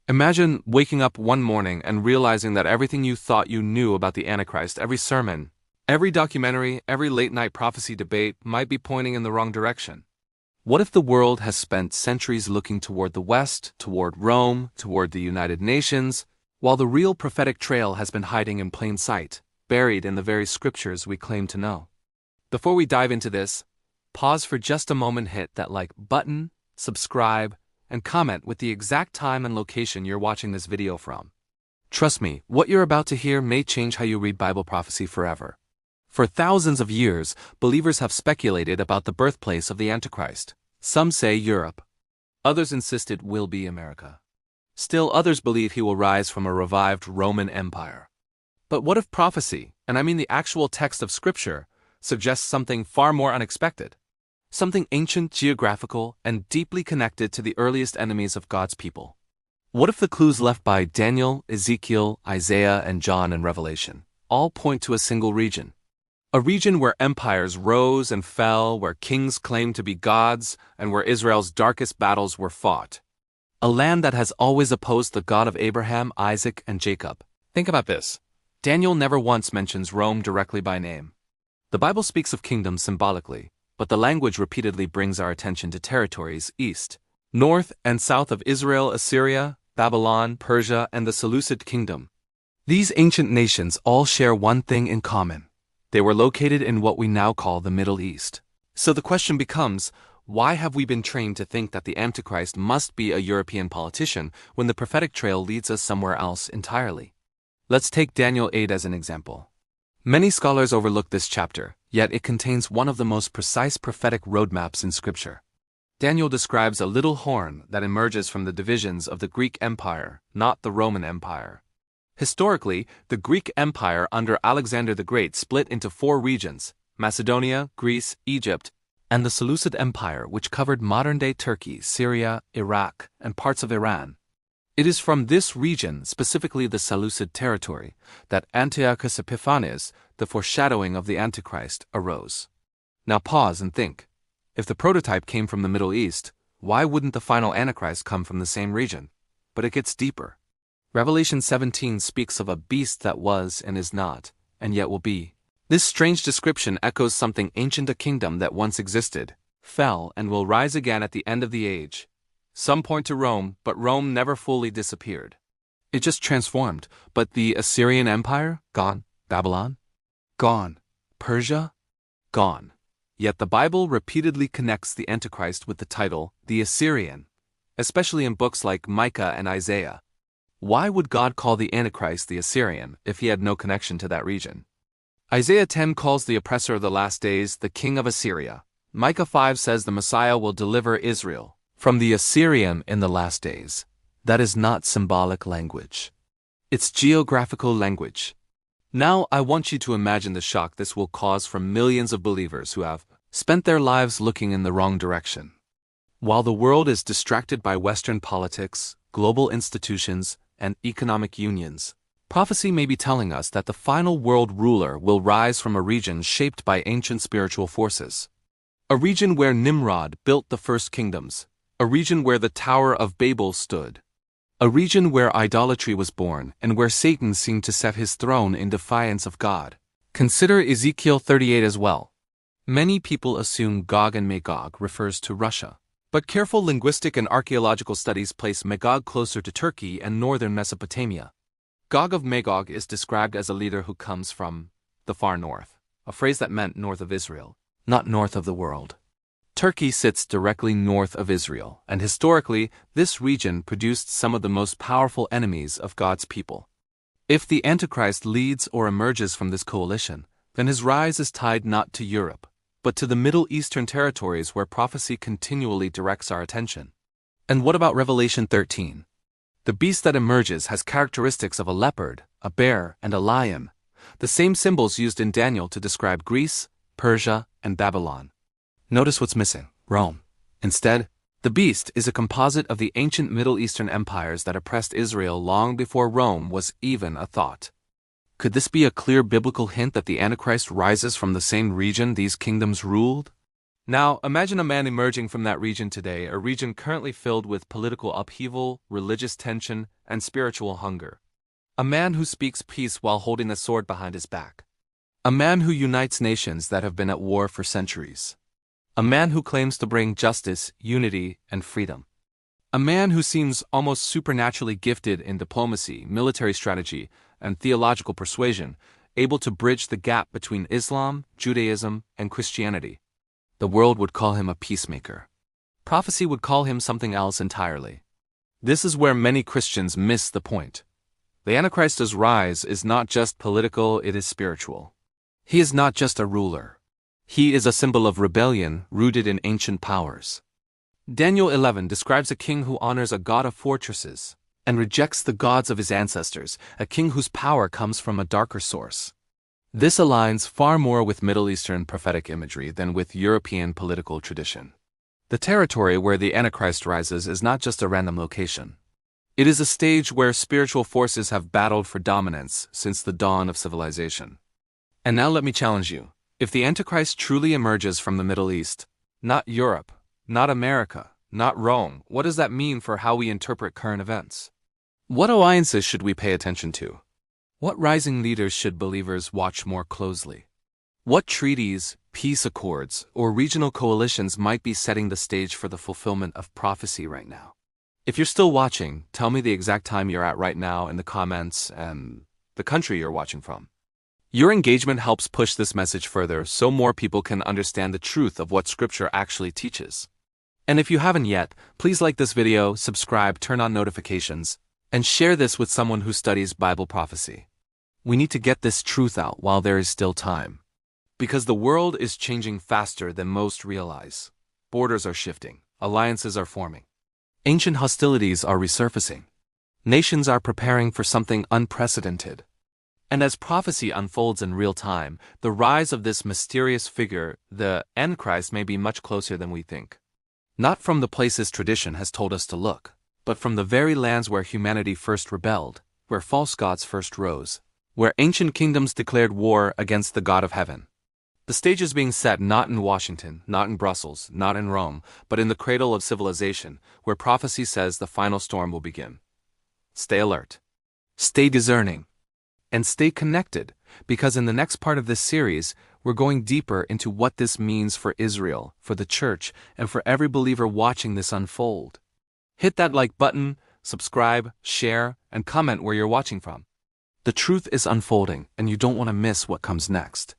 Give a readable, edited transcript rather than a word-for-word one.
Imagine waking up one morning and realizing that everything you thought you knew about the Antichrist, every sermon, every documentary, every late-night prophecy debate might be pointing in the wrong direction. What if the world has spent centuries looking toward the West, toward Rome, toward the United Nations, while the real prophetic trail has been hiding in plain sight, buried in the very scriptures we claim to know? Before we dive into this, pause for just a moment, hit that like button, subscribe, and comment with the exact time and location you're watching this video from. Trust me, what you're about to hear may change how you read Bible prophecy forever. For thousands of years, believers have speculated about the birthplace of the Antichrist. Some say Europe. Others insist it will be America. Still others believe he will rise from a revived Roman Empire. But what if prophecy, and I mean the actual text of Scripture, suggests something far more unexpected? Something ancient, geographical, and deeply connected to the earliest enemies of God's people. What if the clues left by Daniel, Ezekiel, Isaiah, and John in Revelation all point to a single region? A region where empires rose and fell, where kings claimed to be gods, and where Israel's darkest battles were fought. A land that has always opposed the God of Abraham, Isaac, and Jacob. Think about this. Daniel never once mentions Rome directly by name. The Bible speaks of kingdoms symbolically, but the language repeatedly brings our attention to territories east, north, and south of Israel, Assyria, Babylon, Persia, and the Seleucid Kingdom. These ancient nations all share one thing in common. They were located in what we now call the Middle East. So the question becomes, why have we been trained to think that the Antichrist must be a European politician when the prophetic trail leads us somewhere else entirely? Let's take Daniel 8 as an example. Many scholars overlook this chapter, yet it contains one of the most precise prophetic roadmaps in Scripture. Daniel describes a little horn that emerges from the divisions of the Greek Empire, not the Roman Empire. Historically, the Greek Empire under Alexander the Great split into 4 regions: Macedonia, Greece, Egypt, and the Seleucid Empire, which covered modern-day Turkey, Syria, Iraq, and parts of Iran. It is from this region, specifically the Seleucid territory, that Antiochus Epiphanes, the foreshadowing of the Antichrist, arose. Now pause and think. If the prototype came from the Middle East, why wouldn't the final Antichrist come from the same region? But it gets deeper. Revelation 17 speaks of a beast that was and is not, and yet will be. This strange description echoes something ancient: a kingdom that once existed, fell, and will rise again at the end of the age. Some point to Rome, but Rome never fully disappeared. It just transformed. But the Assyrian Empire? Gone. Babylon? Gone. Persia? Gone. Yet the Bible repeatedly connects the Antichrist with the title, the Assyrian, especially in books like Micah and Isaiah. Why would God call the Antichrist the Assyrian if he had no connection to that region? Isaiah 10 calls the oppressor of the last days the king of Assyria. Micah 5 says the Messiah will deliver Israel from the Assyrian in the last days. That is not symbolic language. It's geographical language. Now I want you to imagine the shock this will cause for millions of believers who have spent their lives looking in the wrong direction. While the world is distracted by Western politics, global institutions, and economic unions, prophecy may be telling us that the final world ruler will rise from a region shaped by ancient spiritual forces. A region where Nimrod built the first kingdoms. A region where the Tower of Babel stood. A region where idolatry was born and where Satan seemed to set his throne in defiance of God. Consider Ezekiel 38 as well. Many people assume Gog and Magog refers to Russia. But careful linguistic and archaeological studies place Magog closer to Turkey and northern Mesopotamia. Gog of Magog is described as a leader who comes from the far north, a phrase that meant north of Israel, not north of the world. Turkey sits directly north of Israel, and historically, this region produced some of the most powerful enemies of God's people. If the Antichrist leads or emerges from this coalition, then his rise is tied not to Europe, but to the Middle Eastern territories where prophecy continually directs our attention. And what about Revelation 13? The beast that emerges has characteristics of a leopard, a bear, and a lion, the same symbols used in Daniel to describe Greece, Persia, and Babylon. Notice what's missing: Rome. Instead, the beast is a composite of the ancient Middle Eastern empires that oppressed Israel long before Rome was even a thought. Could this be a clear biblical hint that the Antichrist rises from the same region these kingdoms ruled? Now, imagine a man emerging from that region today, a region currently filled with political upheaval, religious tension, and spiritual hunger. A man who speaks peace while holding a sword behind his back. A man who unites nations that have been at war for centuries. A man who claims to bring justice, unity, and freedom. A man who seems almost supernaturally gifted in diplomacy, military strategy, and theological persuasion, able to bridge the gap between Islam, Judaism, and Christianity. The world would call him a peacemaker. Prophecy would call him something else entirely. This is where many Christians miss the point. The Antichrist's rise is not just political, it is spiritual. He is not just a ruler. He is a symbol of rebellion rooted in ancient powers. Daniel 11 describes a king who honors a god of fortresses and rejects the gods of his ancestors, a king whose power comes from a darker source. This aligns far more with Middle Eastern prophetic imagery than with European political tradition. The territory where the Antichrist rises is not just a random location. It is a stage where spiritual forces have battled for dominance since the dawn of civilization. And now let me challenge you. If the Antichrist truly emerges from the Middle East, not Europe, not America, not Rome, what does that mean for how we interpret current events? What alliances should we pay attention to? What rising leaders should believers watch more closely? What treaties, peace accords, or regional coalitions might be setting the stage for the fulfillment of prophecy right now? If you're still watching, tell me the exact time you're at right now in the comments and the country you're watching from. Your engagement helps push this message further so more people can understand the truth of what Scripture actually teaches. And if you haven't yet, please like this video, subscribe, turn on notifications, and share this with someone who studies Bible prophecy. We need to get this truth out while there is still time. Because the world is changing faster than most realize. Borders are shifting, alliances are forming. Ancient hostilities are resurfacing. Nations are preparing for something unprecedented. And as prophecy unfolds in real time, the rise of this mysterious figure, the Antichrist, may be much closer than we think. Not from the places tradition has told us to look, but from the very lands where humanity first rebelled, where false gods first rose, where ancient kingdoms declared war against the God of heaven. The stage is being set not in Washington, not in Brussels, not in Rome, but in the cradle of civilization, where prophecy says the final storm will begin. Stay alert. Stay discerning. And stay connected, because in the next part of this series, we're going deeper into what this means for Israel, for the church, and for every believer watching this unfold. Hit that like button, subscribe, share, and comment where you're watching from. The truth is unfolding, and you don't want to miss what comes next.